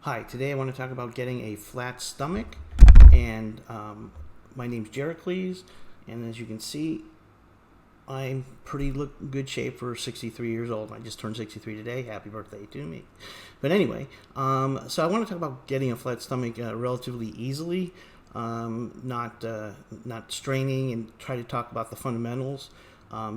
Hi, today I want to talk about getting a flat stomach, and my name's Jericles, and as you can see, I'm pretty good shape for 63 years old. I just turned 63 today. Happy birthday to me. But anyway, so I want to talk about getting a flat stomach relatively easily, not straining, and try to talk about the fundamentals.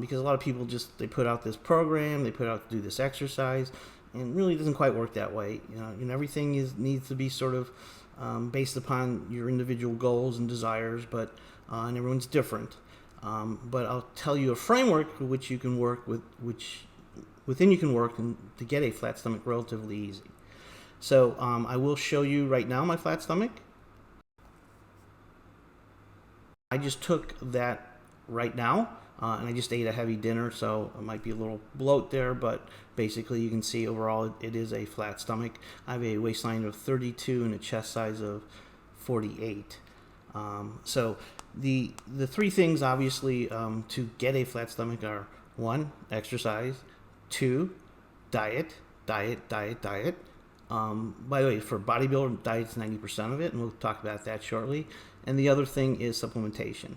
Because a lot of people they put out this program, they put out to do this exercise, and really doesn't quite work that way. And everything needs to be sort of based upon your individual goals and desires, but and everyone's different. But I'll tell you a framework which you can work with, within you can work to get a flat stomach relatively easy. So I will show you right now my flat stomach. I just took that right now. And I just ate a heavy dinner, so it might be a little bloat there, but basically you can see overall it is a flat stomach. I have a waistline of 32 and a chest size of 48. So the three things obviously to get a flat stomach are: 1, exercise; 2, diet. By the way, for bodybuilder, diet's 90% of it, and we'll talk about that shortly. And the other thing is supplementation.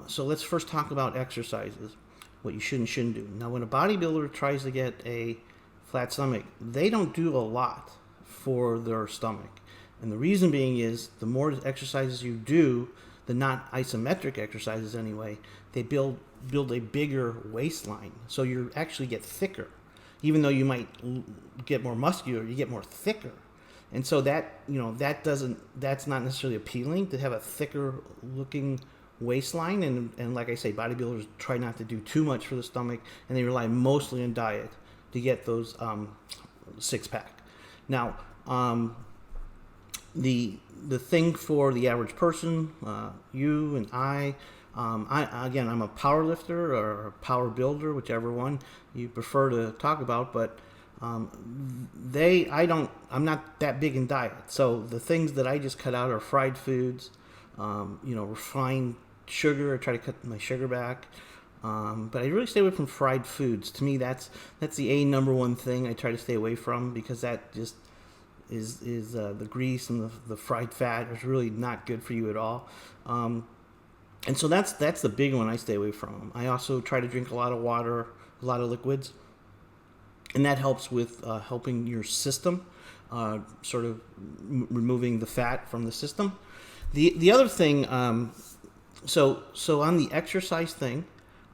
So let's first talk about exercises, what you should and shouldn't do. Now, when a bodybuilder tries to get a flat stomach, they don't do a lot for their stomach. And the reason being is the more exercises you do, the not isometric exercises anyway, they build a bigger waistline. So you actually get thicker. Even though you might get more muscular, you get more thicker. And so that's not necessarily appealing to have a thicker looking waistline, and like I say, bodybuilders try not to do too much for the stomach, and they rely mostly on diet to get those six-pack. Now, the thing for the average person, you and I'm a power lifter or a power builder, whichever one you prefer to talk about, but I'm not that big in diet. So the things that I just cut out are fried foods, refined sugar. I try to cut my sugar back, but I really stay away from fried foods. To me, that's the number one thing I try to stay away from, because that just is the grease and the fried fat is really not good for you at all. And so that's the big one I stay away from. I also try to drink a lot of water, a lot of liquids, and that helps with helping your system, sort of removing the fat from the system. The other thing, so on the exercise thing,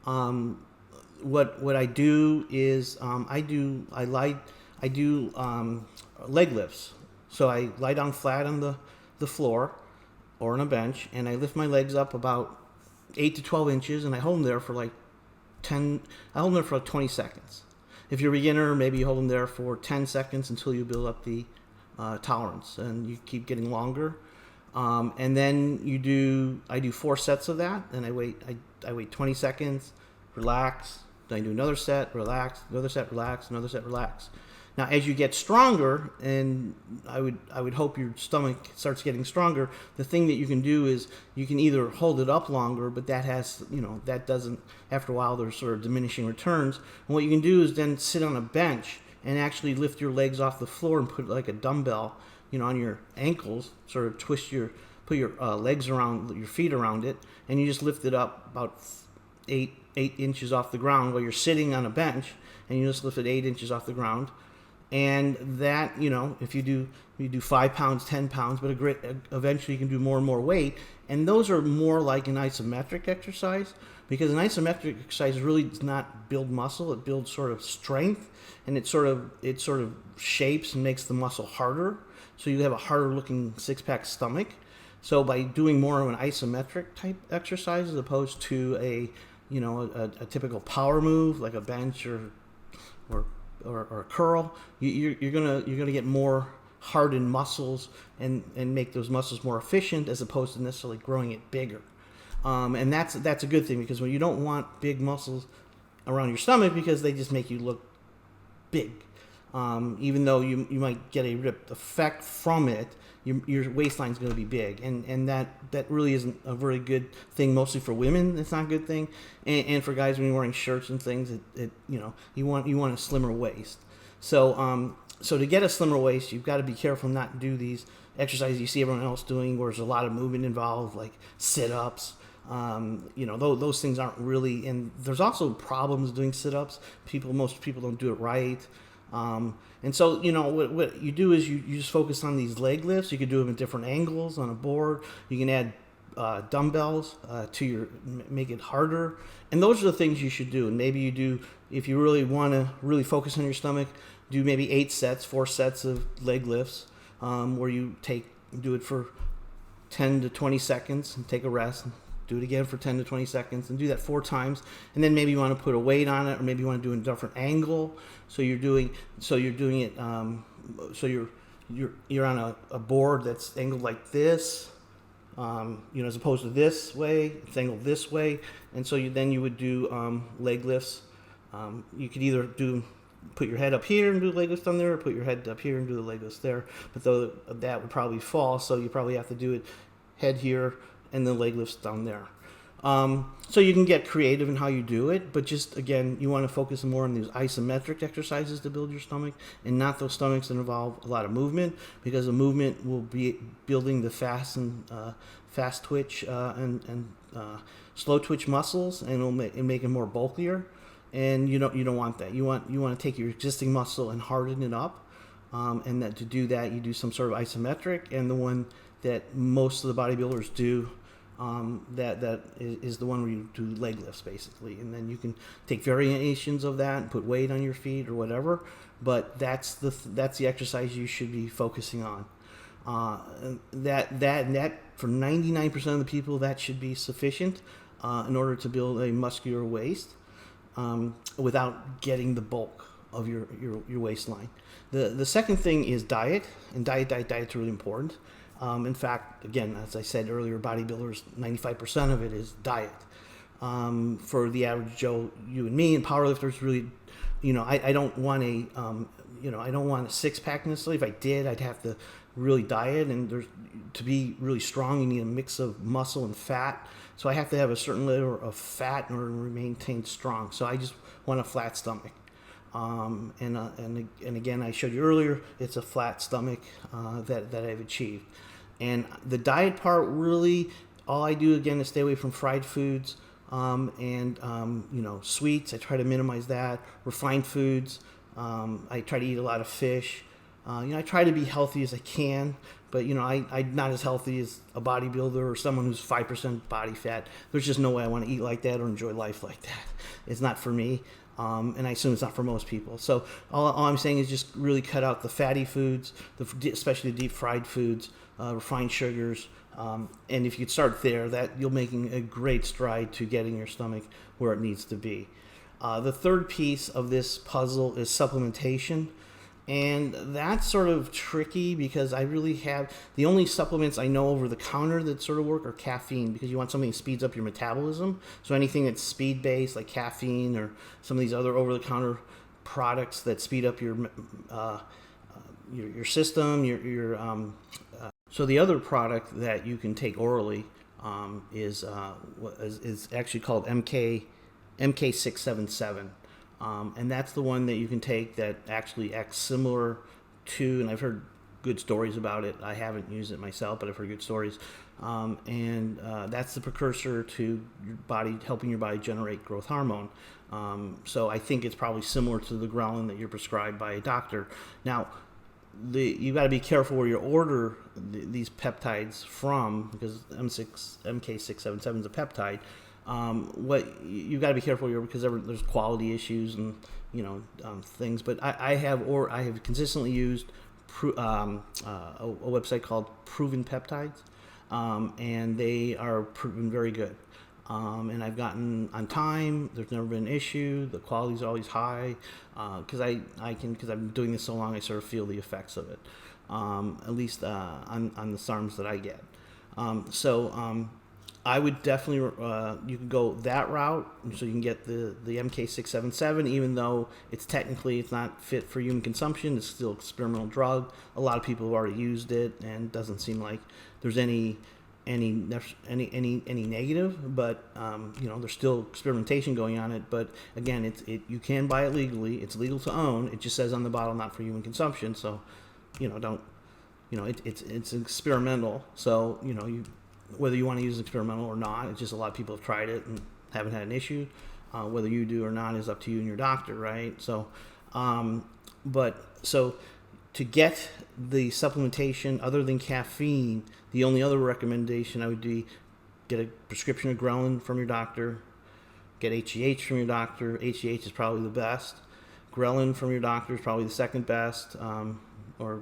what I do is I do leg lifts. So I lie down flat on the floor or on a bench, and I lift my legs up about 8 to 12 inches, and I hold them there for like 20 seconds. If you're a beginner, maybe you hold them there for 10 seconds until you build up the tolerance, and you keep getting longer. And then I do 4 sets of that, and I wait 20 seconds, relax, then I do another set, relax, another set, relax, another set, relax. Now, as you get stronger, and I would hope your stomach starts getting stronger, the thing that you can do is you can either hold it up longer, but that doesn't, after a while, there's sort of diminishing returns. And what you can do is then sit on a bench and actually lift your legs off the floor and put like a dumbbell, on your ankles, sort of put your legs around, your feet around it, and you just lift it up about 8 inches off the ground while you're sitting on a bench, and you just lift it 8 inches off the ground. And that, if you do 5 pounds, 10 pounds, but eventually you can do more and more weight. And those are more like an isometric exercise, because an isometric exercise really does not build muscle. It builds sort of strength, and it sort of shapes and makes the muscle harder. So you have a harder looking six-pack stomach. So by doing more of an isometric type exercise as opposed to a typical power move like a bench or a curl, you're gonna get more hardened muscles and make those muscles more efficient, as opposed to necessarily growing it bigger. And that's a good thing, because when you don't want big muscles around your stomach, because they just make you look big. Even though you might get a ripped effect from it, your waistline is going to be big, and that really isn't a very good thing. Mostly for women, it's not a good thing, and for guys when you're wearing shirts and things, you want a slimmer waist. So to get a slimmer waist, you've got to be careful not to do these exercises you see everyone else doing, where there's a lot of movement involved, like sit-ups. Those things aren't really. And there's also problems doing sit-ups. Most people don't do it right. And so, what you do is you just focus on these leg lifts. You can do them at different angles on a board. You can add dumbbells make it harder. And those are the things you should do. And maybe you do, if you really want to really focus on your stomach, do maybe 4 sets of leg lifts, where you do it for 10 to 20 seconds and take a rest. And do it again for 10 to 20 seconds and do that 4 times. And then maybe you want to put a weight on it, or maybe you want to do it in a different angle. So you're doing it. You're on a board that's angled like this. As opposed to this way, it's angled this way. And so you would do leg lifts. You could either put your head up here and do the leg lifts down there, or put your head up here and do the leg lifts there. But though that would probably fall, so you probably have to do it head here and the leg lifts down there. So you can get creative in how you do it, but just, again, you want to focus more on these isometric exercises to build your stomach, and not those stomachs that involve a lot of movement, because the movement will be building the fast twitch and slow twitch muscles, and it'll make it more bulkier. And you don't want that. You want to take your existing muscle and harden it up, and that to do that you do some sort of isometric, and the one that most of the bodybuilders do, that is the one where you do leg lifts basically, and then you can take variations of that and put weight on your feet or whatever. But that's the exercise you should be focusing on. That for 99% of the people, that should be sufficient in order to build a muscular waist, without getting the bulk of your waistline. The second thing is diet, and diet's really important. In fact, again, as I said earlier, bodybuilders, 95% of it is diet. For the average Joe, you and me, and powerlifters, really, I don't want I don't want a six-pack necessarily. If I did, I'd have to really diet, and to be really strong, you need a mix of muscle and fat. So I have to have a certain level of fat in order to maintain strong. So I just want a flat stomach. And again, I showed you earlier, it's a flat stomach that I've achieved. And the diet part, really, all I do, again, is stay away from fried foods and sweets. I try to minimize that. Refined foods. I try to eat a lot of fish. I try to be healthy as I can, but I'm not as healthy as a bodybuilder or someone who's 5% body fat. There's just no way I want to eat like that or enjoy life like that. It's not for me. And I assume it's not for most people. So all I'm saying is just really cut out the fatty foods, especially the deep fried foods, refined sugars. And if you start there, that you're making a great stride to getting your stomach where it needs to be. The third piece of this puzzle is supplementation. And that's sort of tricky, because I really have, the only supplements I know over the counter that sort of work are caffeine, because you want something that speeds up your metabolism. So anything that's speed based, like caffeine or some of these other over the counter products that speed up your system, so the other product that you can take orally is actually called MK677. And that's the one that you can take that actually acts similar to, and I've heard good stories about it. I haven't used it myself, but I've heard good stories. And that's the precursor to your body, helping your body generate growth hormone. So I think it's probably similar to the ghrelin that you're prescribed by a doctor. Now, you got to be careful where you order these peptides from, because MK677 is a peptide. What you got to be careful here, because there's quality issues and things. But I have consistently used a website called Proven Peptides, and they are proven very good. And I've gotten on time. There's never been an issue. The quality's always high, because because I've been doing this so long, I sort of feel the effects of it, at least on the SARMs that I get. I would definitely, you can go that route, so you can get the MK677, even though it's not fit for human consumption. It's still an experimental drug. A lot of people have already used it, and it doesn't seem like there's any any negative, but there's still experimentation going on it. But again, you can buy it legally. It's legal to own. It just says on the bottle, not for human consumption. So, don't, it's experimental. So, whether you want to use experimental or not, it's just a lot of people have tried it and haven't had an issue. Whether you do or not is up to you and your doctor, right? So, to get the supplementation other than caffeine, the only other recommendation I would do, get a prescription of ghrelin from your doctor, get HGH from your doctor. HGH is probably the best. Ghrelin from your doctor is probably the second best, or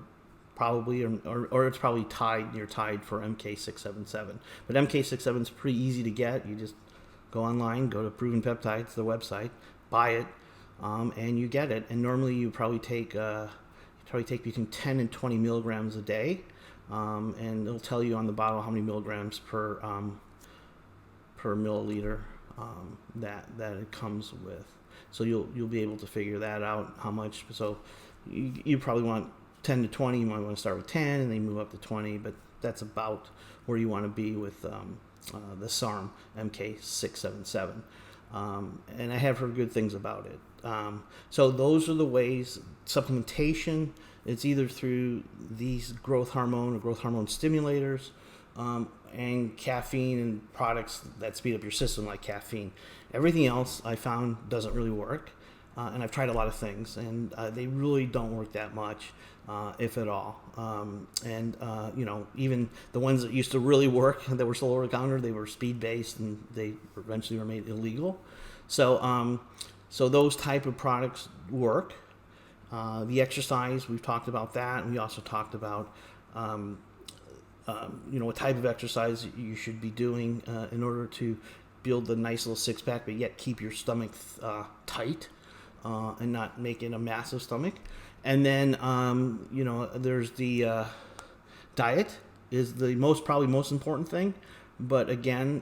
it's probably tied. You're tied for MK677. But MK67 is pretty easy to get. You just go online, go to Proven Peptides, the website, buy it, and you get it. And normally you probably take between 10 and 20 milligrams a day, and it'll tell you on the bottle how many milligrams per milliliter that it comes with. So you'll be able to figure that out, how much. So you probably want 10 to 20. You might want to start with 10 and then move up to 20, but that's about where you want to be with the SARM MK677. And I have heard good things about it. So those are the ways. Supplementation, it's either through these growth hormone or growth hormone stimulators, and caffeine and products that speed up your system like caffeine. Everything else I found doesn't really work. And I've tried a lot of things, and they really don't work that much, if at all. Even the ones that used to really work that were sold over the counter, they were speed-based, and they eventually were made illegal. So those type of products work. The exercise, we've talked about that, and we also talked about what type of exercise you should be doing in order to build the nice little six-pack, but yet keep your stomach tight. And not make it a massive stomach. And then, there's the diet is the probably most important thing. But again,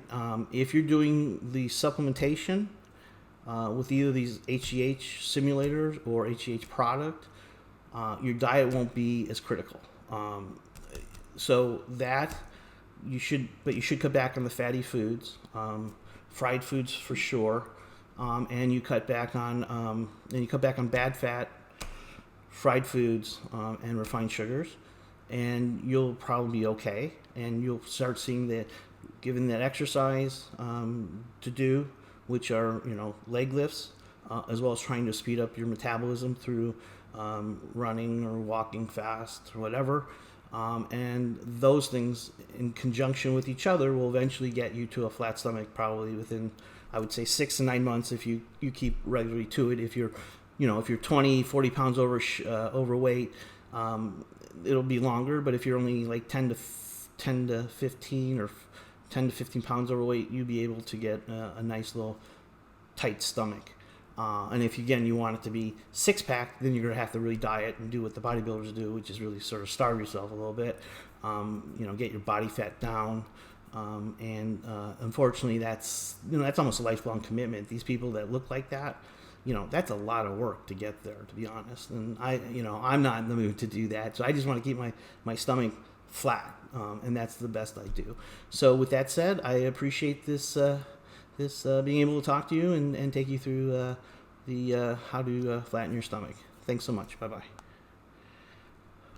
if you're doing the supplementation with either these HGH simulators or HGH product, your diet won't be as critical. So that you should cut back on the fatty foods, fried foods for sure. And you cut back on bad fat, fried foods, and refined sugars, and you'll probably be okay. And you'll start seeing that, given that exercise to do, which are leg lifts, as well as trying to speed up your metabolism through running or walking fast or whatever. And those things in conjunction with each other will eventually get you to a flat stomach, probably within, I would say, 6 to 9 months if you keep regularly to it. If you're 20, 40 pounds overweight, it'll be longer. But if you're only like 10 to 15 or 10 to 15 pounds overweight, you'll be able to get a nice little tight stomach. And if you want it to be 6-pack, then you're gonna have to really diet and do what the bodybuilders do, which is really sort of starve yourself a little bit. Get your body fat down. Unfortunately, that's almost a lifelong commitment. These people that look like that, that's a lot of work to get there, to be honest. And I'm not in the mood to do that. So I just want to keep my stomach flat, and that's the best I do. So with that said, I appreciate this being able to talk to you and take you through the how to flatten your stomach. Thanks so much. Bye bye.